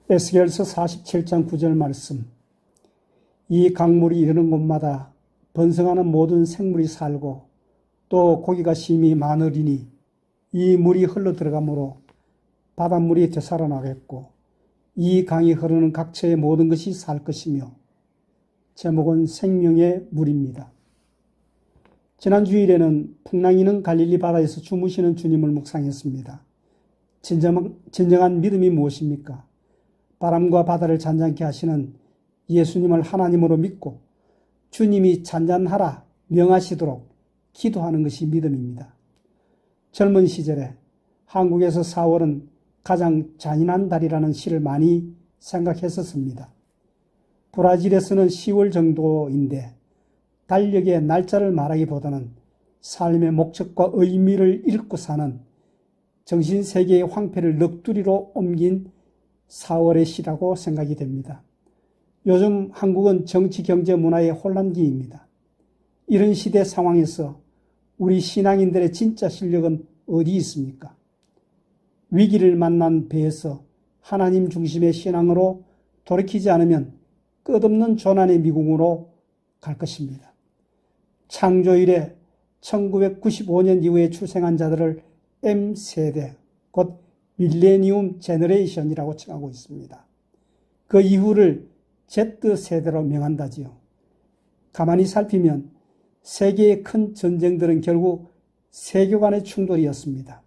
에스겔서 47장 9절 말씀. 이 강물이 이르는 곳마다 번성하는 모든 생물이 살고 또 고기가 심히 많으리니 이 물이 흘러 들어가므로 바닷물이 되살아나겠고 이 강이 흐르는 각처의 모든 것이 살 것이며 제목은 생명의 물입니다. 지난 주일에는 풍랑이는 갈릴리 바다에서 주무시는 주님을 묵상했습니다. 진정한 믿음이 무엇입니까? 바람과 바다를 잔잔케 하시는 예수님을 하나님으로 믿고 주님이 잔잔하라 명하시도록 기도하는 것이 믿음입니다. 젊은 시절에 한국에서 4월은 가장 잔인한 달이라는 시를 많이 생각했었습니다. 브라질에서는 10월 정도인데 달력의 날짜를 말하기보다는 삶의 목적과 의미를 잃고 사는 정신세계의 황폐를 넋두리로 옮긴 4월의 시라고 생각이 됩니다. 요즘 한국은 정치, 경제, 문화의 혼란기입니다. 이런 시대 상황에서 우리 신앙인들의 진짜 실력은 어디 있습니까? 위기를 만난 배에서 하나님 중심의 신앙으로 돌이키지 않으면 끝없는 조난의 미궁으로 갈 것입니다. 창조 이래 1995년 이후에 출생한 자들을 M세대, 곧 밀레니움 제너레이션이라고 칭하고 있습니다. 그 이후를 Z세대로 명한다지요. 가만히 살피면 세계의 큰 전쟁들은 결국 세계 간의 충돌이었습니다.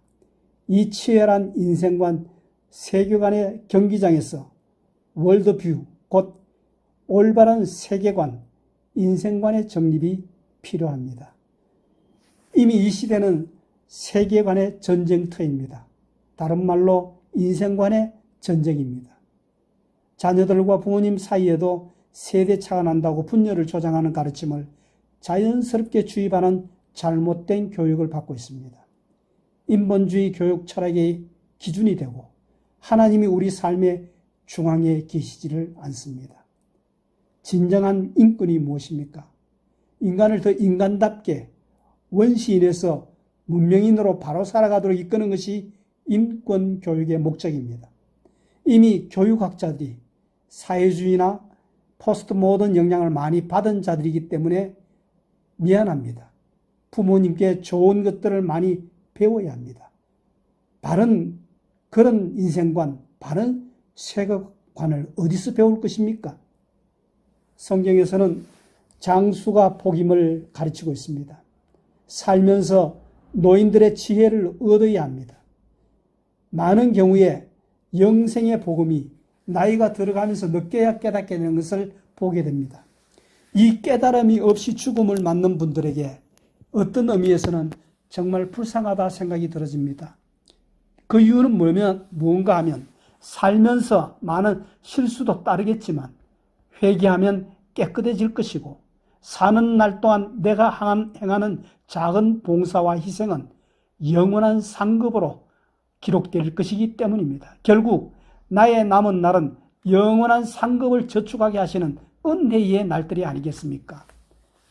이 치열한 인생관 세계 간의 경기장에서 월드뷰, 곧 올바른 세계관, 인생관의 정립이 필요합니다. 이미 이 시대는 세계관의 전쟁터입니다. 다른 말로 인생관의 전쟁입니다. 자녀들과 부모님 사이에도 세대차가 난다고 분열을 조장하는 가르침을 자연스럽게 주입하는 잘못된 교육을 받고 있습니다. 인본주의 교육 철학의 기준이 되고 하나님이 우리 삶의 중앙에 계시지를 않습니다. 진정한 인권이 무엇입니까? 인간을 더 인간답게 원시인에서 문명인으로 바로 살아가도록 이끄는 것이 인권 교육의 목적입니다. 이미 교육학자들이 사회주의나 포스트 모던 영향을 많이 받은 자들이기 때문에 미안합니다. 부모님께 좋은 것들을 많이 배워야 합니다. 바른 그런 인생관, 바른 세계관을 어디서 배울 것입니까? 성경에서는 장수가 복임을 가르치고 있습니다. 살면서 노인들의 지혜를 얻어야 합니다. 많은 경우에 영생의 복음이 나이가 들어가면서 늦게야 깨닫게 되는 것을 보게 됩니다. 이 깨달음이 없이 죽음을 맞는 분들에게 어떤 의미에서는 정말 불쌍하다 생각이 들어집니다. 그 이유는 무언가 하면 살면서 많은 실수도 따르겠지만 회개하면 깨끗해질 것이고 사는 날 동안 내가 행하는 작은 봉사와 희생은 영원한 상급으로 기록될 것이기 때문입니다. 결국 나의 남은 날은 영원한 상급을 저축하게 하시는 은혜의 날들이 아니겠습니까?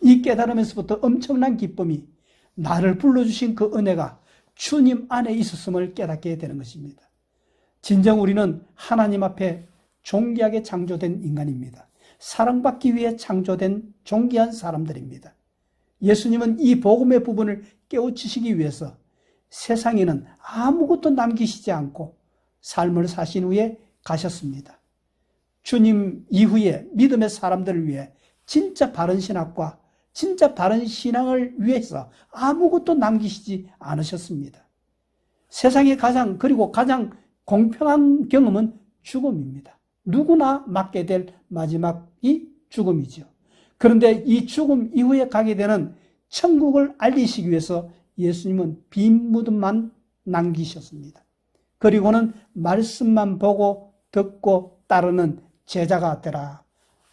이 깨달음에서부터 엄청난 기쁨이 나를 불러주신 그 은혜가 주님 안에 있었음을 깨닫게 되는 것입니다. 진정 우리는 하나님 앞에 존귀하게 창조된 인간입니다. 사랑받기 위해 창조된 존귀한 사람들입니다. 예수님은 이 복음의 부분을 깨우치시기 위해서 세상에는 아무것도 남기시지 않고 삶을 사신 후에 가셨습니다. 주님 이후에 믿음의 사람들을 위해 진짜 바른 신학과 진짜 바른 신앙을 위해서 아무것도 남기시지 않으셨습니다. 세상에 가장 공평한 경험은 죽음입니다. 누구나 맞게 될 마지막이 죽음이죠. 그런데 이 죽음 이후에 가게 되는 천국을 알리시기 위해서 예수님은 빈 무덤만 남기셨습니다. 그리고는 말씀만 보고 듣고 따르는 제자가 되라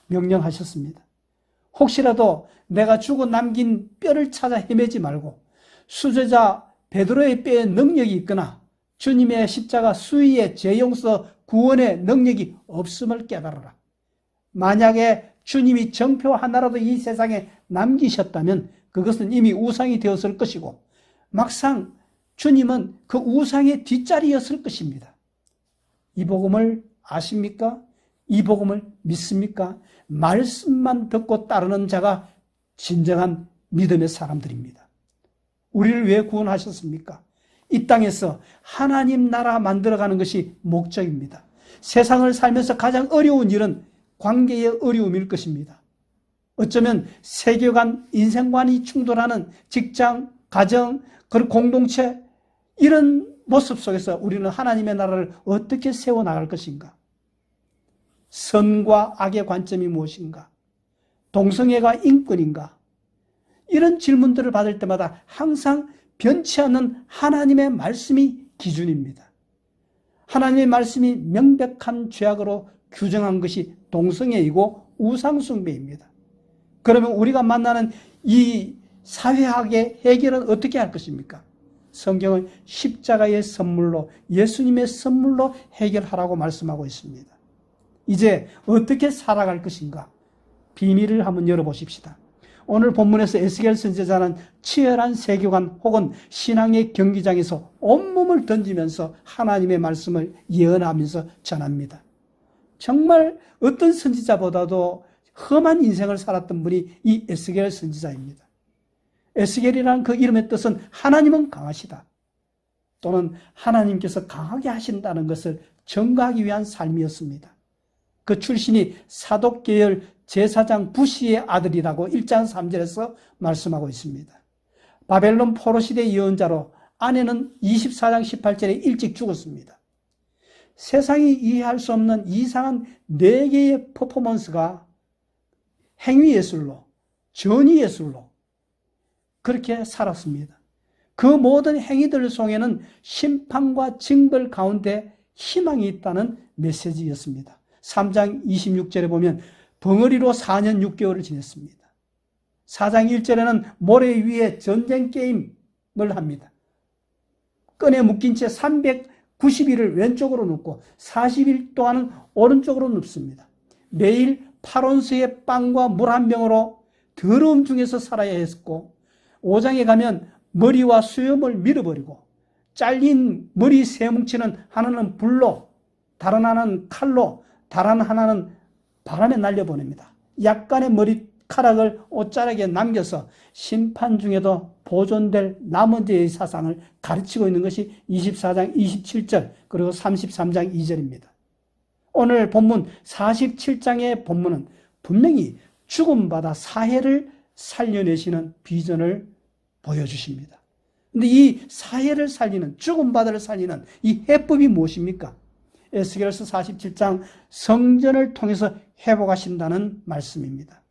명령하셨습니다. 혹시라도 내가 죽어 남긴 뼈를 찾아 헤매지 말고 수제자 베드로의 뼈에 능력이 있거나 주님의 십자가 수위의 죄용서 구원의 능력이 없음을 깨달아라. 만약에 주님이 정표 하나라도 이 세상에 남기셨다면 그것은 이미 우상이 되었을 것이고 막상 주님은 그 우상의 뒷자리였을 것입니다. 이 복음을 아십니까? 이 복음을 믿습니까? 말씀만 듣고 따르는 자가 진정한 믿음의 사람들입니다. 우리를 왜 구원하셨습니까? 이 땅에서 하나님 나라 만들어가는 것이 목적입니다. 세상을 살면서 가장 어려운 일은 관계의 어려움일 것입니다. 어쩌면 세계관, 인생관이 충돌하는 직장, 가정, 그리고 공동체, 이런 모습 속에서 우리는 하나님의 나라를 어떻게 세워나갈 것인가? 선과 악의 관점이 무엇인가? 동성애가 인권인가? 이런 질문들을 받을 때마다 항상 변치 않는 하나님의 말씀이 기준입니다. 하나님의 말씀이 명백한 죄악으로 규정한 것이 동성애이고 우상숭배입니다. 그러면 우리가 만나는 이 사회학의 해결은 어떻게 할 것입니까? 성경은 십자가의 선물로, 예수님의 선물로 해결하라고 말씀하고 있습니다. 이제 어떻게 살아갈 것인가? 비밀을 한번 열어보십시다. 오늘 본문에서 에스겔 선지자는 치열한 세계관 혹은 신앙의 경기장에서 온몸을 던지면서 하나님의 말씀을 예언하면서 전합니다. 정말 어떤 선지자보다도 험한 인생을 살았던 분이 이 에스겔 선지자입니다. 에스겔이라는 그 이름의 뜻은 하나님은 강하시다, 또는 하나님께서 강하게 하신다는 것을 증거하기 위한 삶이었습니다. 그 출신이 사독계열 제사장 부시의 아들이라고 1장 3절에서 말씀하고 있습니다. 바벨론 포로 시대 예언자로 아내는 24장 18절에 일찍 죽었습니다. 세상이 이해할 수 없는 이상한 4개의 퍼포먼스가 행위예술로, 전위예술로 그렇게 살았습니다. 그 모든 행위들 속에는 심판과 징벌 가운데 희망이 있다는 메시지였습니다. 3장 26절에 보면 벙어리로 4년 6개월을 지냈습니다. 4장 1절에는 모래 위에 전쟁 게임을 합니다. 끈에 묶인 채 390일을 왼쪽으로 눕고 40일 동안은 오른쪽으로 눕습니다. 매일 8온스의 빵과 물 한 병으로 더러움 중에서 살아야 했고, 5장에 가면 머리와 수염을 밀어버리고 잘린 머리 세 뭉치는 하나는 불로, 다른 하나는 칼로, 다른 하나는 바람에 날려보냅니다. 약간의 머리카락을 옷자락에 남겨서 심판 중에도 보존될 나머지의 사상을 가르치고 있는 것이 24장 27절 그리고 33장 2절입니다. 오늘 본문 47장의 본문은 분명히 죽음받아 사해를 살려내시는 비전을 보여주십니다. 그런데 이 사해를 살리는, 죽음받아를 살리는 이 해법이 무엇입니까? 에스겔서 47장 성전을 통해서 회복하신다는 말씀입니다.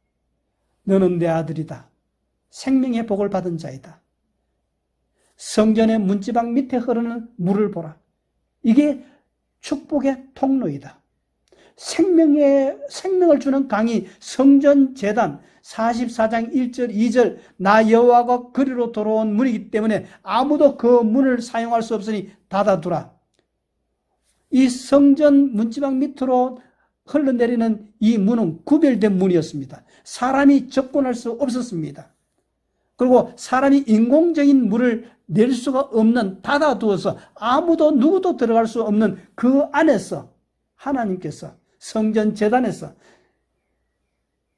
너는 내 아들이다. 생명의 복을 받은 자이다. 성전의 문지방 밑에 흐르는 물을 보라. 이게 축복의 통로이다. 생명을 주는 강이 성전 제단 44장 1절 2절 나 여호와가 그리로 돌아온 문이기 때문에 아무도 그 문을 사용할 수 없으니 닫아두라. 이 성전 문지방 밑으로 흘러내리는 이 문은 구별된 문이었습니다. 사람이 접근할 수 없었습니다. 그리고 사람이 인공적인 물을 낼 수가 없는, 닫아두어서 아무도 누구도 들어갈 수 없는 그 안에서 하나님께서 성전 제단에서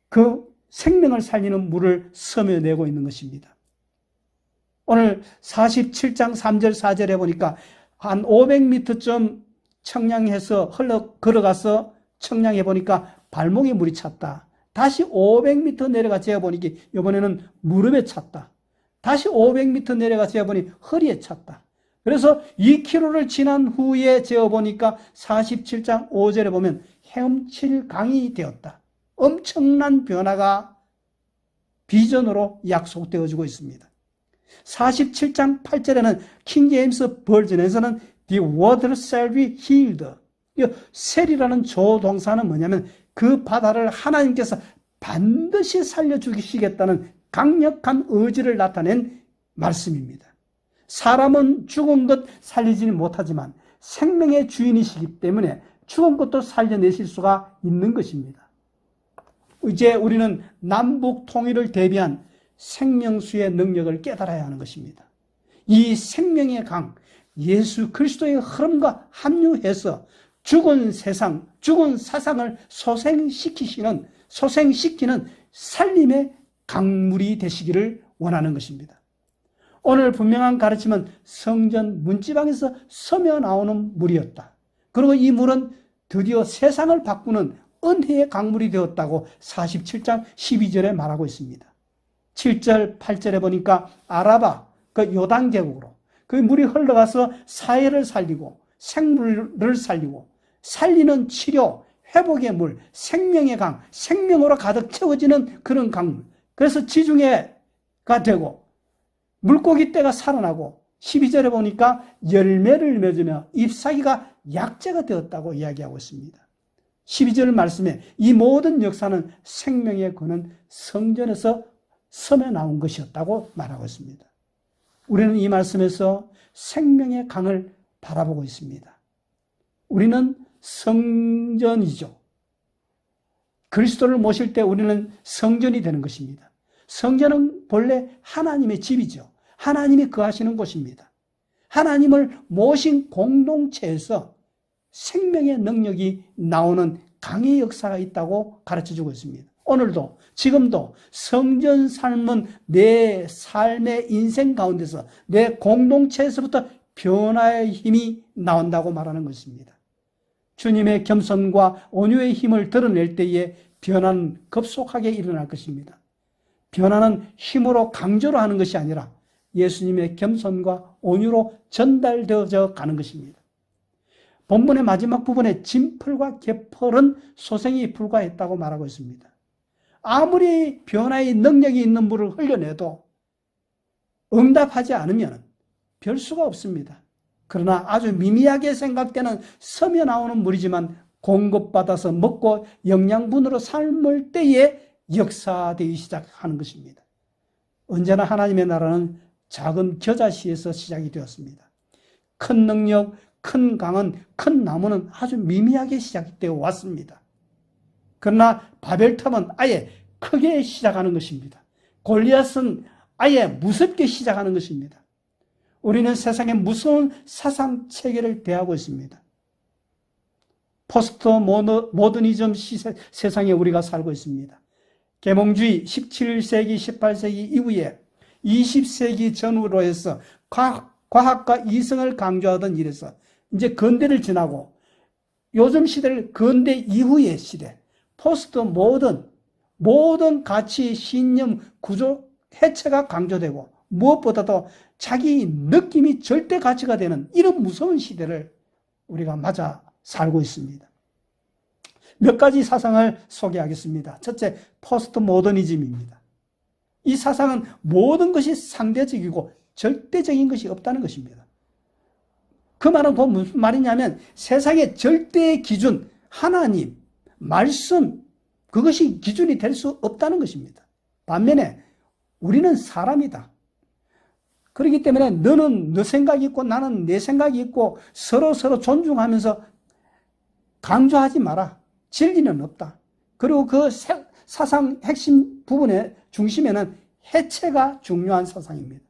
그 생명을 살리는 물을 섬여내고 있는 것입니다. 오늘 47장 3절 4절에 보니까 한 500m쯤 청량해서 걸어가서 청량해 보니까 발목에 물이 찼다. 다시 500m 내려가 재어보니까 이번에는 무릎에 찼다. 다시 500m 내려가 재어보니 허리에 찼다. 그래서 2km를 지난 후에 재어보니까 47장 5절에 보면 헤엄칠 강이 되었다. 엄청난 변화가 비전으로 약속되어지고 있습니다. 47장 8절에는 킹 제임스 버전에서는 The water shall be healed. 셀이라는 조동사는 뭐냐면 그 바다를 하나님께서 반드시 살려주시겠다는 강력한 의지를 나타낸 말씀입니다. 사람은 죽은 것 살리지 못하지만 생명의 주인이시기 때문에 죽은 것도 살려내실 수가 있는 것입니다. 이제 우리는 남북 통일을 대비한 생명수의 능력을 깨달아야 하는 것입니다. 이 생명의 강, 예수 그리스도의 흐름과 합류해서 죽은 세상, 죽은 사상을 소생시키는 살림의 강물이 되시기를 원하는 것입니다. 오늘 분명한 가르침은 성전 문지방에서 서며 나오는 물이었다. 그리고 이 물은 드디어 세상을 바꾸는 은혜의 강물이 되었다고 47장 12절에 말하고 있습니다. 7절, 8절에 보니까 아라바, 그 요단 계곡으로 그 물이 흘러가서 사회를 살리고 생물을 살리고 살리는 치료, 회복의 물, 생명의 강, 생명으로 가득 채워지는 그런 강물. 그래서 지중해가 되고 물고기 떼가 살아나고 12절에 보니까 열매를 맺으며 잎사귀가 약재가 되었다고 이야기하고 있습니다. 12절 말씀에 이 모든 역사는 생명의 근원 성전에서 섬에 나온 것이었다고 말하고 있습니다. 우리는 이 말씀에서 생명의 강을 바라보고 있습니다. 우리는 성전이죠. 그리스도를 모실 때 우리는 성전이 되는 것입니다. 성전은 본래 하나님의 집이죠. 하나님이 거하시는 곳입니다. 하나님을 모신 공동체에서 생명의 능력이 나오는 강의 역사가 있다고 가르쳐주고 있습니다. 오늘도 지금도 성전 삶은 내 삶의 인생 가운데서 내 공동체에서부터 변화의 힘이 나온다고 말하는 것입니다. 주님의 겸손과 온유의 힘을 드러낼 때에 변화는 급속하게 일어날 것입니다. 변화는 힘으로 강조로 하는 것이 아니라 예수님의 겸손과 온유로 전달되어져 가는 것입니다. 본문의 마지막 부분에 진펄과 개펄은 소생이 불과했다고 말하고 있습니다. 아무리 변화의 능력이 있는 물을 흘려내도 응답하지 않으면 별 수가 없습니다. 그러나 아주 미미하게 생각되는 섬에 나오는 물이지만 공급받아서 먹고 영양분으로 삶을 때에 역사되기 시작하는 것입니다. 언제나 하나님의 나라는 작은 겨자씨에서 시작이 되었습니다. 큰 능력, 큰 강은, 큰 나무는 아주 미미하게 시작되어 왔습니다. 그러나 바벨탑은 아예 크게 시작하는 것입니다. 골리앗은 아예 무섭게 시작하는 것입니다. 우리는 세상의 무서운 사상 체계를 대하고 있습니다. 포스트 모더니즘 세상에 우리가 살고 있습니다. 계몽주의 17세기, 18세기 이후에 20세기 전후로 해서 과학과 이성을 강조하던 일에서 이제 근대를 지나고 요즘 시대를 근대 이후의 시대, 포스트 모든 가치, 신념, 구조, 해체가 강조되고 무엇보다도 자기 느낌이 절대 가치가 되는 이런 무서운 시대를 우리가 맞아 살고 있습니다. 몇 가지 사상을 소개하겠습니다. 첫째, 포스트 모더니즘입니다. 이 사상은 모든 것이 상대적이고 절대적인 것이 없다는 것입니다. 그 말은 무슨 말이냐면 세상의 절대의 기준, 하나님, 말씀, 그것이 기준이 될 수 없다는 것입니다. 반면에 우리는 사람이다. 그렇기 때문에 너는 너 생각이 있고 나는 내 생각이 있고 서로 존중하면서 강조하지 마라. 진리는 없다. 그리고 그 사상 핵심 부분의 중심에는 해체가 중요한 사상입니다.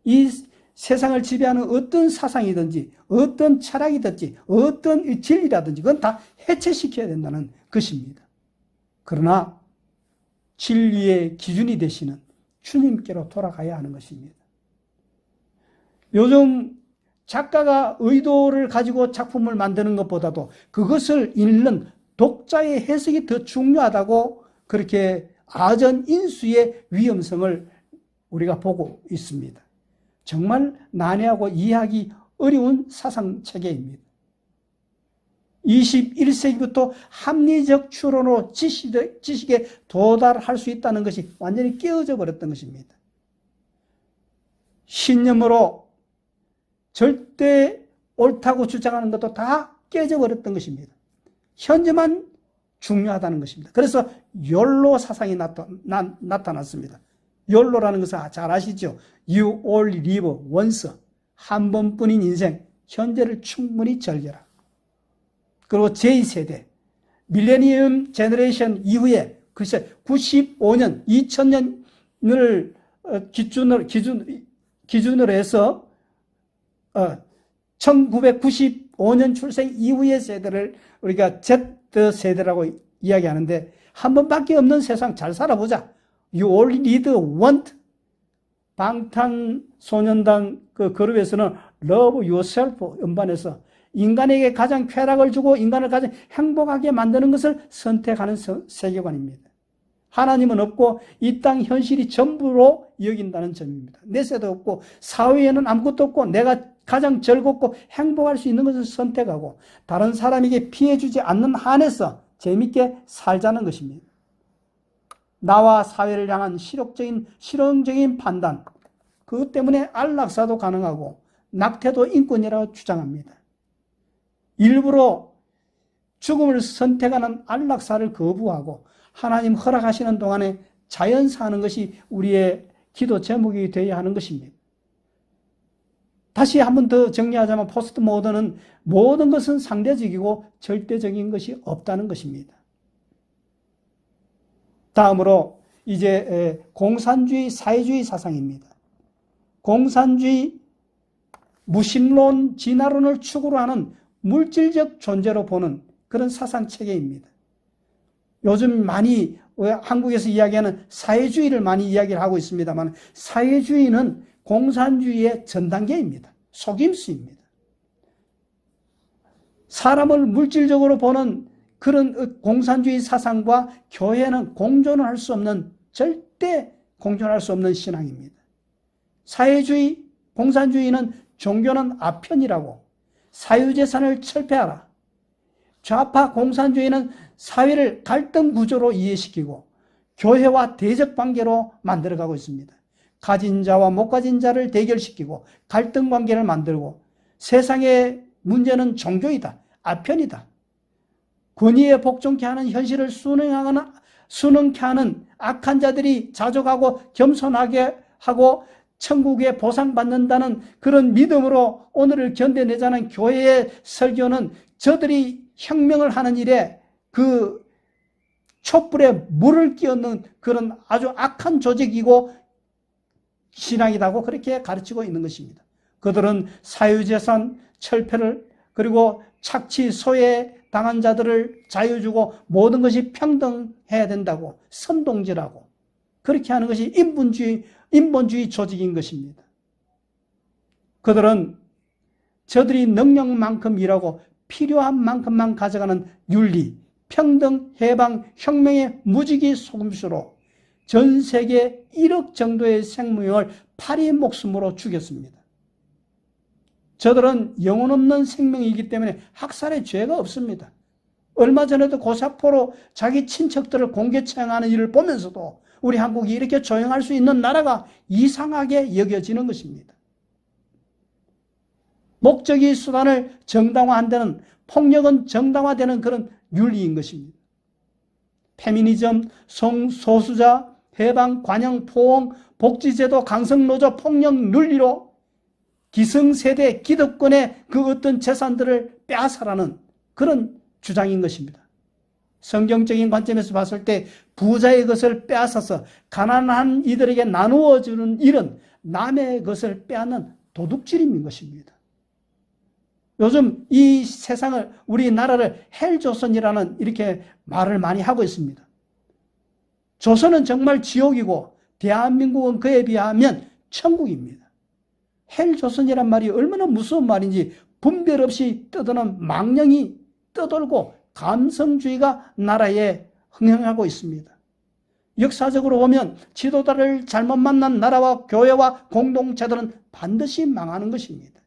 이 세상을 지배하는 어떤 사상이든지 어떤 철학이든지 어떤 진리라든지 그건 다 해체시켜야 된다는 것입니다. 그러나 진리의 기준이 되시는 주님께로 돌아가야 하는 것입니다. 요즘 작가가 의도를 가지고 작품을 만드는 것보다도 그것을 읽는 독자의 해석이 더 중요하다고 그렇게 아전인수의 위험성을 우리가 보고 있습니다. 정말 난해하고 이해하기 어려운 사상체계입니다. 21세기부터 합리적 추론으로 지식에 도달할 수 있다는 것이 완전히 깨어져 버렸던 것입니다. 신념으로 절대 옳다고 주장하는 것도 다 깨져 버렸던 것입니다. 현재만 중요하다는 것입니다. 그래서 욜로 사상이 나타났습니다. 욜로라는 것은 잘 아시죠? You only live once. 한 번뿐인 인생, 현재를 충분히 즐겨라. 그리고 J세대, 밀레니엄 제너레이션 이후에 글쎄 95년, 2000년을 기준으로 해서 1995 5년 출생 이후의 세대를 우리가 Z세대라고 이야기하는데 한 번밖에 없는 세상 잘 살아보자. You only need one. 방탄소년단 그 그룹에서는 Love Yourself 음반에서 인간에게 가장 쾌락을 주고 인간을 가장 행복하게 만드는 것을 선택하는 세계관입니다. 하나님은 없고 이 땅 현실이 전부로 여긴다는 점입니다. 내세도 없고 사회에는 아무것도 없고 내가 가장 즐겁고 행복할 수 있는 것을 선택하고 다른 사람에게 피해 주지 않는 한에서 재밌게 살자는 것입니다. 나와 사회를 향한 실용적인 판단, 그것 때문에 안락사도 가능하고 낙태도 인권이라고 주장합니다. 일부러 죽음을 선택하는 안락사를 거부하고 하나님 허락하시는 동안에 자연 사는 것이 우리의 기도 제목이 되어야 하는 것입니다. 다시 한 번 더 정리하자면 포스트 모던은 모든 것은 상대적이고 절대적인 것이 없다는 것입니다. 다음으로 이제 공산주의 사회주의 사상입니다. 공산주의 무신론 진화론을 축으로 하는 물질적 존재로 보는 그런 사상 체계입니다. 요즘 많이 한국에서 이야기하는 사회주의를 많이 이야기를 하고 있습니다만 사회주의는 공산주의의 전 단계입니다. 속임수입니다. 사람을 물질적으로 보는 그런 공산주의 사상과 교회는 공존을 할 수 없는, 절대 공존할 수 없는 신앙입니다. 사회주의, 공산주의는 종교는 아편이라고 사유재산을 철폐하라. 좌파 공산주의는 사회를 갈등 구조로 이해시키고 교회와 대적 관계로 만들어가고 있습니다. 가진 자와 못 가진 자를 대결시키고 갈등 관계를 만들고 세상의 문제는 종교이다, 아편이다. 권위에 복종케 하는 현실을 순응케 하는 악한 자들이 자족하고 겸손하게 하고 천국에 보상받는다는 그런 믿음으로 오늘을 견뎌내자는 교회의 설교는 저들이 혁명을 하는 일에 그 촛불에 물을 끼얹는 그런 아주 악한 조직이고 신앙이라고 그렇게 가르치고 있는 것입니다. 그들은 사유재산 철폐를 그리고 착취 소외 당한 자들을 자유 주고 모든 것이 평등해야 된다고 선동질하고 그렇게 하는 것이 인본주의 조직인 것입니다. 그들은 저들이 능력만큼 일하고 필요한 만큼만 가져가는 윤리, 평등, 해방, 혁명의 무지개 속임수로 전 세계 1억 정도의 생명을 파리 목숨으로 죽였습니다. 저들은 영혼 없는 생명이기 때문에 학살의 죄가 없습니다. 얼마 전에도 고사포로 자기 친척들을 공개 처형하는 일을 보면서도 우리 한국이 이렇게 조용할 수 있는 나라가 이상하게 여겨지는 것입니다. 목적이 수단을 정당화한 데는 폭력은 정당화되는 그런 윤리인 것입니다. 페미니즘, 성소수자, 해방, 관영, 포옹, 복지제도, 강성노조, 폭력 윤리로 기성세대, 기득권의 그 어떤 재산들을 빼앗아라는 그런 주장인 것입니다. 성경적인 관점에서 봤을 때 부자의 것을 빼앗아서 가난한 이들에게 나누어 주는 일은 남의 것을 빼앗는 도둑질인 것입니다. 요즘 이 세상을, 우리나라를 헬조선이라는 이렇게 말을 많이 하고 있습니다. 조선은 정말 지옥이고 대한민국은 그에 비하면 천국입니다. 헬조선이란 말이 얼마나 무서운 말인지 분별 없이 떠도는 망령이 떠돌고 감성주의가 나라에 흥행하고 있습니다. 역사적으로 보면 지도자를 잘못 만난 나라와 교회와 공동체들은 반드시 망하는 것입니다.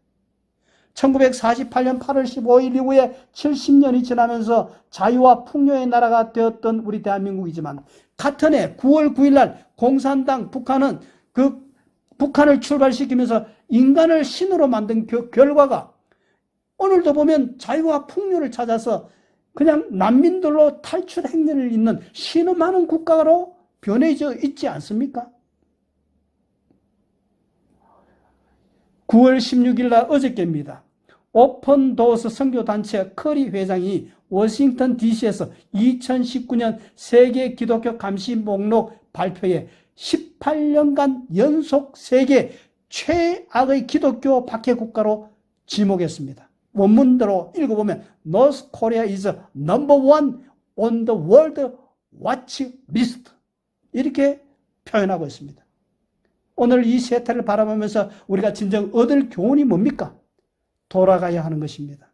1948년 8월 15일 이후에 70년이 지나면서 자유와 풍요의 나라가 되었던 우리 대한민국이지만 같은 해 9월 9일 날 공산당 북한은 북한을 출발시키면서 인간을 신으로 만든 그 결과가 오늘도 보면 자유와 풍요를 찾아서 그냥 난민들로 탈출 행렬을 잇는 신음하는 국가로 변해져 있지 않습니까? 9월 16일 날 어저께입니다. 오픈도어스 선교단체 커리 회장이 워싱턴 DC에서 2019년 세계 기독교 감시 목록 발표에 18년간 연속 세계 최악의 기독교 박해 국가로 지목했습니다. 원문대로 읽어보면 North Korea is number one on the world watch list. 이렇게 표현하고 있습니다. 오늘 이 세태를 바라보면서 우리가 진정 얻을 교훈이 뭡니까? 돌아가야 하는 것입니다.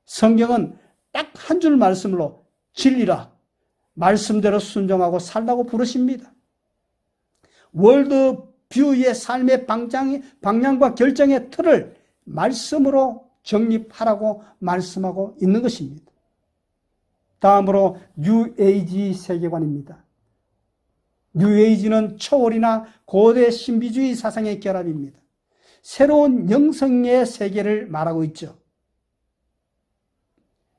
성경은 딱 한 줄 말씀으로 진리라, 말씀대로 순종하고 살라고 부르십니다. 월드뷰의 삶의 방향과 결정의 틀을 말씀으로 정립하라고 말씀하고 있는 것입니다. 다음으로 뉴에이지 세계관입니다. 뉴에이지는 초월이나 고대 신비주의 사상의 결합입니다. 새로운 영성의 세계를 말하고 있죠.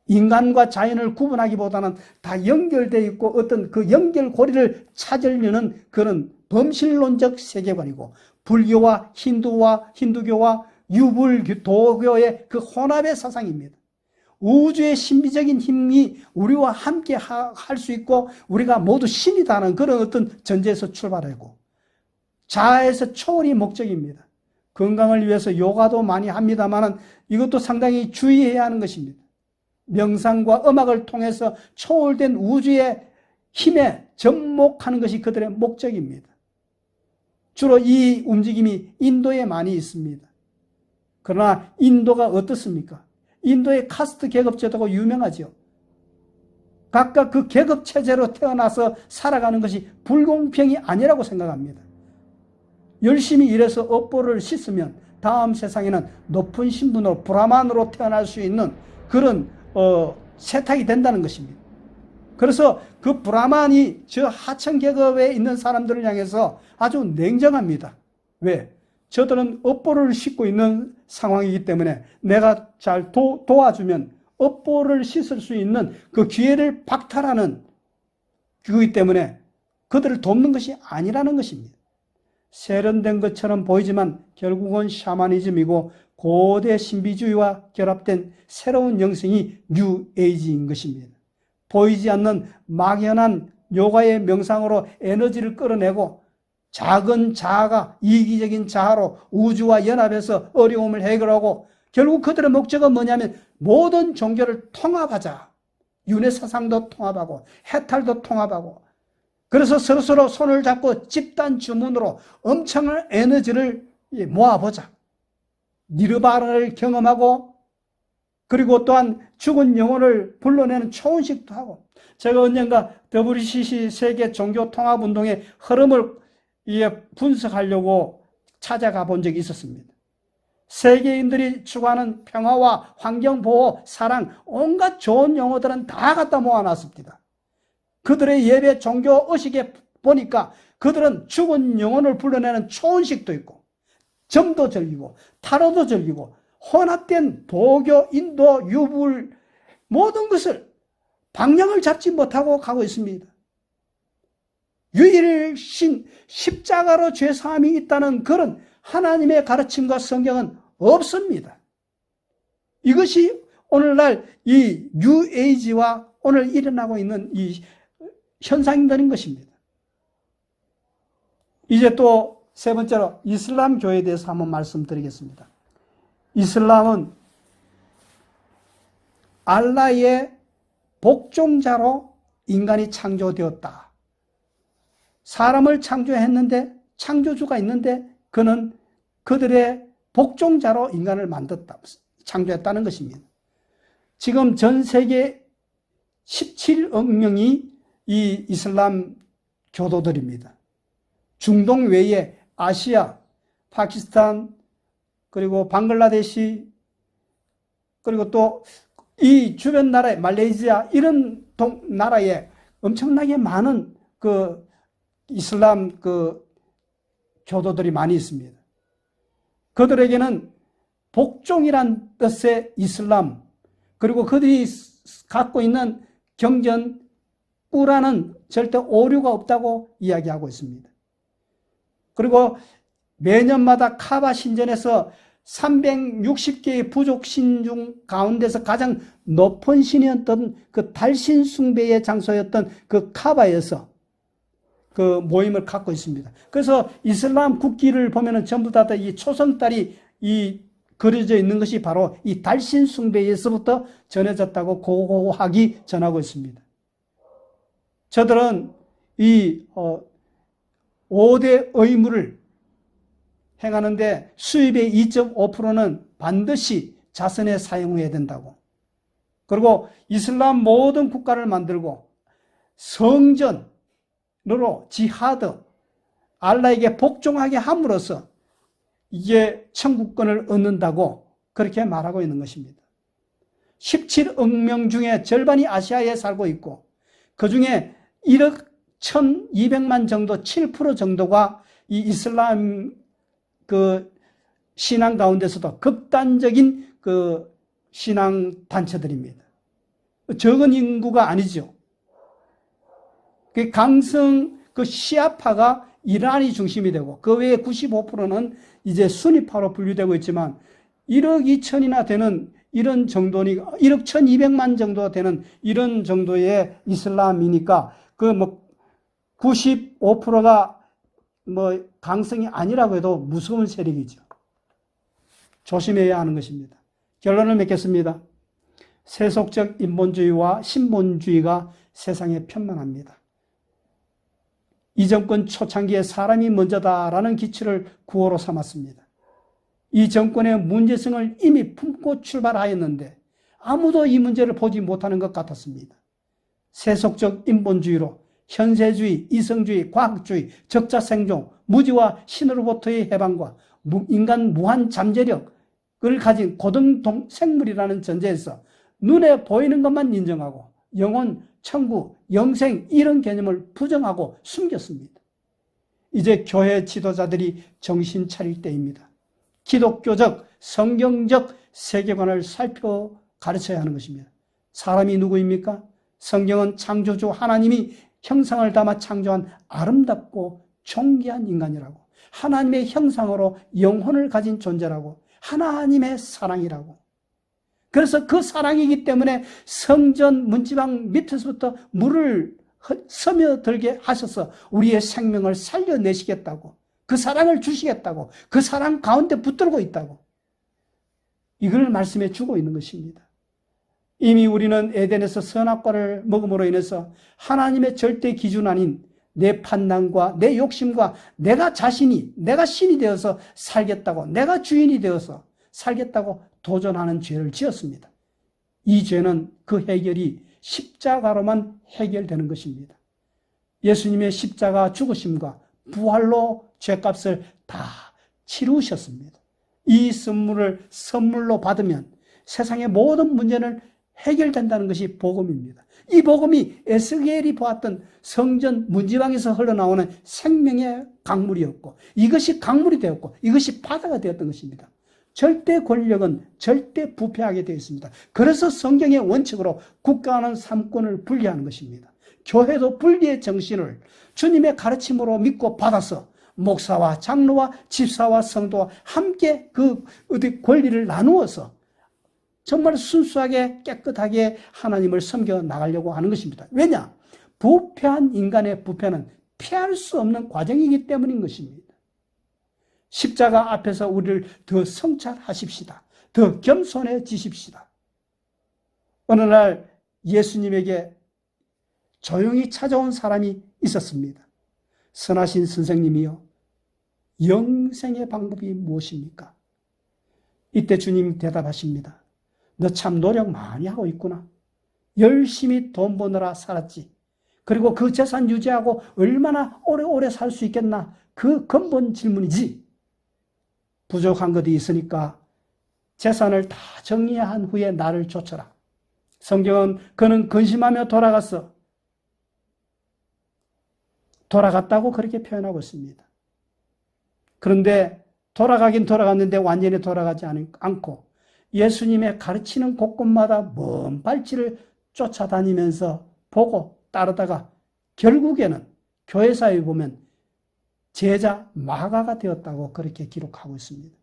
인간과 자연을 구분하기보다는 다 연결되어 있고 어떤 그 연결고리를 찾으려는 그런 범실론적 세계관이고, 불교와 힌두교와 유불도교의 그 혼합의 사상입니다. 우주의 신비적인 힘이 우리와 함께 할 수 있고 우리가 모두 신이다는 그런 어떤 전제에서 출발하고, 자아에서 초월이 목적입니다. 건강을 위해서 요가도 많이 합니다만 이것도 상당히 주의해야 하는 것입니다. 명상과 음악을 통해서 초월된 우주의 힘에 접목하는 것이 그들의 목적입니다. 주로 이 움직임이 인도에 많이 있습니다. 그러나 인도가 어떻습니까? 인도의 카스트 계급 제도가 유명하죠. 각각 그 계급 체제로 태어나서 살아가는 것이 불공평이 아니라고 생각합니다. 열심히 일해서 업보를 씻으면 다음 세상에는 높은 신분으로 브라만으로 태어날 수 있는 그런 세탁이 된다는 것입니다. 그래서 그 브라만이 저 하층 계급에 있는 사람들을 향해서 아주 냉정합니다. 왜? 저들은 업보를 씻고 있는 상황이기 때문에 내가 잘 도와주면 업보를 씻을 수 있는 그 기회를 박탈하는 그이기 때문에 그들을 돕는 것이 아니라는 것입니다. 세련된 것처럼 보이지만 결국은 샤머니즘이고 고대 신비주의와 결합된 새로운 영성이 뉴에이지인 것입니다. 보이지 않는 막연한 요가의 명상으로 에너지를 끌어내고 작은 자아가 이기적인 자아로 우주와 연합해서 어려움을 해결하고, 결국 그들의 목적은 뭐냐면 모든 종교를 통합하자. 윤회 사상도 통합하고 해탈도 통합하고, 그래서 서로서로 손을 잡고 집단 주문으로 엄청난 에너지를 모아보자. 니르바나를 경험하고, 그리고 또한 죽은 영혼을 불러내는 초혼식도 하고. 제가 언젠가 WCC 세계 종교통합운동의 흐름을 분석하려고 찾아가 본 적이 있었습니다. 세계인들이 추구하는 평화와 환경보호, 사랑, 온갖 좋은 용어들은 다 갖다 모아놨습니다. 그들의 예배 종교 의식에 보니까 그들은 죽은 영혼을 불러내는 초혼식도 있고, 점도 즐기고 타로도 즐기고 혼합된 도교, 인도, 유불 모든 것을 방향을 잡지 못하고 가고 있습니다. 유일신 십자가로 죄사함이 있다는 그런 하나님의 가르침과 성경은 없습니다. 이것이 오늘날 이 뉴에이지와 오늘 일어나고 있는 이 현상들인 것입니다. 이제 또 세 번째로 이슬람 교회에 대해서 한번 말씀드리겠습니다. 이슬람은 알라의 복종자로 인간이 창조되었다. 사람을 창조했는데, 창조주가 있는데 그는 그들의 복종자로 인간을 만들었다, 창조했다는 것입니다. 지금 전 세계 17억 명이 이 이슬람 교도들입니다. 중동 외에 아시아, 파키스탄, 그리고 방글라데시, 그리고 또 이 주변 나라에 말레이시아 이런 나라에 엄청나게 많은 그 이슬람 그 교도들이 많이 있습니다. 그들에게는 복종이란 뜻의 이슬람, 그리고 그들이 갖고 있는 경전 꾸란은 절대 오류가 없다고 이야기하고 있습니다. 그리고 매년마다 카바 신전에서 360개의 부족 신 중 가운데서 가장 높은 신이었던 그 달신 숭배의 장소였던 그 카바에서 그 모임을 갖고 있습니다. 그래서 이슬람 국기를 보면은 전부 다 이 초승달이 이 그려져 있는 것이 바로 이 달신 숭배에서부터 전해졌다고 고고하기 전하고 있습니다. 저들은 이 5대 의무를 행하는데 수입의 2.5%는 반드시 자선에 사용해야 된다고. 그리고 이슬람 모든 국가를 만들고 성전으로 지하드, 알라에게 복종하게 함으로써 이게 천국권을 얻는다고 그렇게 말하고 있는 것입니다. 17억 명 중에 절반이 아시아에 살고 있고 그 중에 1억 1200만 정도, 7% 정도가 이 이슬람 신앙 가운데서도 극단적인 신앙 단체들입니다. 적은 인구가 아니죠. 강성 시아파가 이란이 중심이 되고 그 외에 95%는 이제 수니파로 분류되고 있지만 1억 2천이나 되는 이런 정도니 1억 1200만 정도 되는 이런 정도의 이슬람이니까 95%가 강성이 아니라고 해도 무서운 세력이죠. 조심해야 하는 것입니다. 결론을 맺겠습니다. 세속적 인본주의와 신본주의가 세상에 편만합니다. 이 정권 초창기에 사람이 먼저다라는 기치를 구호로 삼았습니다. 이 정권의 문제성을 이미 품고 출발하였는데 아무도 이 문제를 보지 못하는 것 같았습니다. 세속적 인본주의로 현세주의, 이성주의, 과학주의, 적자생존, 무지와 신으로부터의 해방과 인간 무한 잠재력을 가진 고등생물이라는 전제에서 눈에 보이는 것만 인정하고 영혼, 천국, 영생 이런 개념을 부정하고 숨겼습니다. 이제 교회 지도자들이 정신 차릴 때입니다. 기독교적, 성경적 세계관을 살펴 가르쳐야 하는 것입니다. 사람이 누구입니까? 성경은 창조주 하나님이 형상을 담아 창조한 아름답고 존귀한 인간이라고, 하나님의 형상으로 영혼을 가진 존재라고, 하나님의 사랑이라고. 그래서 그 사랑이기 때문에 성전 문지방 밑에서부터 물을 스며들게 하셔서 우리의 생명을 살려내시겠다고, 그 사랑을 주시겠다고, 그 사랑 가운데 붙들고 있다고 이걸 말씀해 주고 있는 것입니다. 이미 우리는 에덴에서 선악과를 먹음으로 인해서 하나님의 절대 기준 아닌 내 판단과 내 욕심과 내가 신이 되어서 살겠다고, 내가 주인이 되어서 살겠다고 도전하는 죄를 지었습니다. 이 죄는 그 해결이 십자가로만 해결되는 것입니다. 예수님의 십자가 죽으심과 부활로 죄값을 다 치루셨습니다. 이 선물을 선물로 받으면 세상의 모든 문제는 해결된다는 것이 복음입니다. 이 복음이 에스겔이 보았던 성전 문지방에서 흘러나오는 생명의 강물이었고 이것이 강물이 되었고 이것이 바다가 되었던 것입니다. 절대 권력은 절대 부패하게 되어 있습니다. 그래서 성경의 원칙으로 국가는 삼권을 분리하는 것입니다. 교회도 분리의 정신을 주님의 가르침으로 믿고 받아서 목사와 장로와 집사와 성도와 함께 그 권리를 나누어서 정말 순수하게 깨끗하게 하나님을 섬겨 나가려고 하는 것입니다. 왜냐? 부패한 인간의 부패는 피할 수 없는 과정이기 때문인 것입니다. 십자가 앞에서 우리를 더 성찰하십시다. 더 겸손해지십시다. 어느 날 예수님에게 조용히 찾아온 사람이 있었습니다. 선하신 선생님이요, 영생의 방법이 무엇입니까? 이때 주님 대답하십니다. 너 참 노력 많이 하고 있구나. 열심히 돈 버느라 살았지. 그리고 그 재산 유지하고 얼마나 오래오래 살 수 있겠나? 그 근본 질문이지. 부족한 것이 있으니까 재산을 다 정리한 후에 나를 쫓아라. 성경은 그는 근심하며 돌아갔다고 그렇게 표현하고 있습니다. 그런데 돌아가긴 돌아갔는데 완전히 돌아가지 않고 예수님의 가르치는 곳곳마다 먼 발치를 쫓아다니면서 보고 따르다가 결국에는 교회사에 보면 제자 마가가 되었다고 그렇게 기록하고 있습니다.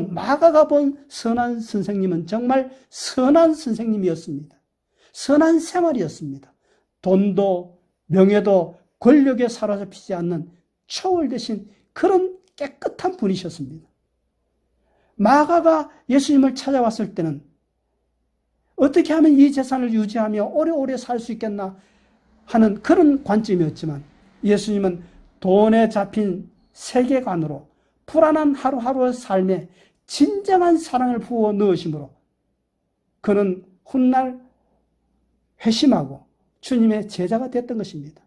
마가가 본 선한 선생님은 정말 선한 선생님이었습니다. 선한 생활이었습니다. 돈도 명예도 권력에 사로잡히지 않는 초월되신 그런 깨끗한 분이셨습니다. 마가가 예수님을 찾아왔을 때는 어떻게 하면 이 재산을 유지하며 오래오래 살 수 있겠나 하는 그런 관점이었지만 예수님은 돈에 잡힌 세계관으로 불안한 하루하루의 삶에 진정한 사랑을 부어 넣으심으로 그는 훗날 회심하고 주님의 제자가 됐던 것입니다.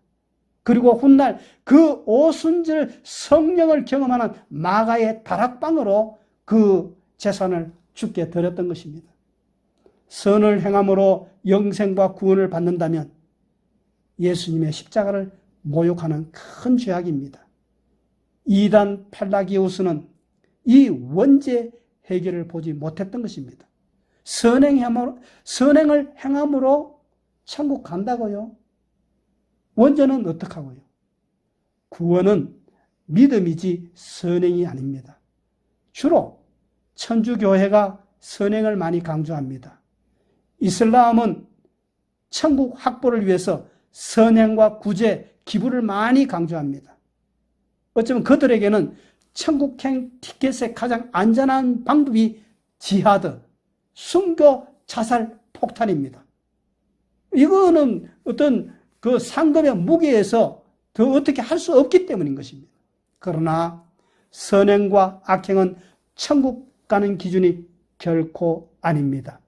그리고 훗날 그 오순절 성령을 경험하는 마가의 다락방으로 그 재산을 주께 드렸던 것입니다. 선을 행함으로 영생과 구원을 받는다면 예수님의 십자가를 모욕하는 큰 죄악입니다. 이단 펠라기우스는 이 원죄 해결을 보지 못했던 것입니다. 선행을 행함으로 천국 간다고요? 원죄는 어떡하고요? 구원은 믿음이지 선행이 아닙니다. 주로 천주교회가 선행을 많이 강조합니다. 이슬람은 천국 확보를 위해서 선행과 구제, 기부를 많이 강조합니다. 어쩌면 그들에게는 천국행 티켓의 가장 안전한 방법이 지하드, 순교, 자살, 폭탄입니다. 이거는 어떤 그 상급의 무게에서 더 어떻게 할 수 없기 때문인 것입니다. 그러나 선행과 악행은 천국 가는 기준이 결코 아닙니다.